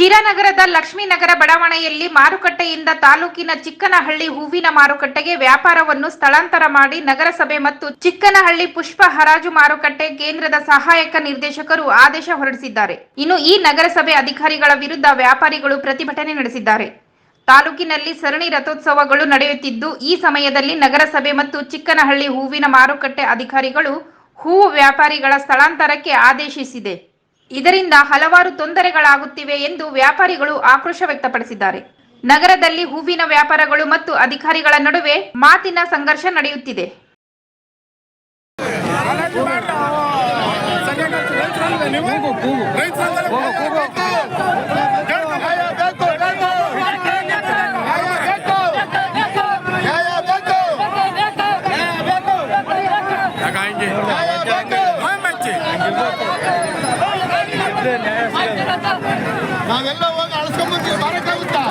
ಶಿರಾನಗರದ ಲಕ್ಷ್ಮೀನಗರ ಬಡಾವಣೆಯಲ್ಲಿ ಮಾರುಕಟ್ಟೆಯಿಂದ ತಾಲೂಕಿನ ಚಿಕ್ಕನಹಳ್ಳಿ ಹೂವಿನ ಮಾರುಕಟ್ಟೆಗೆ ವ್ಯಾಪಾರವನ್ನು ಸ್ಥಳಾಂತರ ಮಾಡಿ ನಗರಸಭೆ ಮತ್ತು ಚಿಕ್ಕನಹಳ್ಳಿ ಪುಷ್ಪ ಹರಾಜು ಮಾರುಕಟ್ಟೆ ಕೇಂದ್ರದ ಸಹಾಯಕ ನಿರ್ದೇಶಕರು ಆದೇಶ ಹೊರಡಿಸಿದ್ದಾರೆ. ಇನ್ನು ಈ ನಗರಸಭೆ ಅಧಿಕಾರಿಗಳ ವಿರುದ್ಧ ವ್ಯಾಪಾರಿಗಳು ಪ್ರತಿಭಟನೆ ನಡೆಸಿದ್ದಾರೆ. ತಾಲೂಕಿನಲ್ಲಿ ಸರಣಿ ರಥೋತ್ಸವಗಳು ನಡೆಯುತ್ತಿದ್ದು, ಈ ಸಮಯದಲ್ಲಿ ನಗರಸಭೆ ಮತ್ತು ಚಿಕ್ಕನಹಳ್ಳಿ ಹೂವಿನ ಮಾರುಕಟ್ಟೆ ಅಧಿಕಾರಿಗಳು ಹೂವು ವ್ಯಾಪಾರಿಗಳ ಸ್ಥಳಾಂತರಕ್ಕೆ ಆದೇಶಿಸಿದೆ. ಇದರಿಂದ ಹಲವಾರು ತೊಂದರೆಗಳಾಗುತ್ತಿವೆ ಎಂದು ವ್ಯಾಪಾರಿಗಳು ಆಕ್ರೋಶ ವ್ಯಕ್ತಪಡಿಸಿದ್ದಾರೆ. ನಗರದಲ್ಲಿ ಹೂವಿನ ವ್ಯಾಪಾರಗಳು ಮತ್ತು ಅಧಿಕಾರಿಗಳ ನಡುವೆ ಮಾತಿನ ಸಂಘರ್ಷ ನಡೆಯುತ್ತಿದೆ. ನಾವೆಲ್ಲ ಹೋಗಿ ಅಳಿಸ್ಕೊಂಡ್ಬರ್ತೀವಿ, ಬರಕ್ಕಾಗುತ್ತಾ?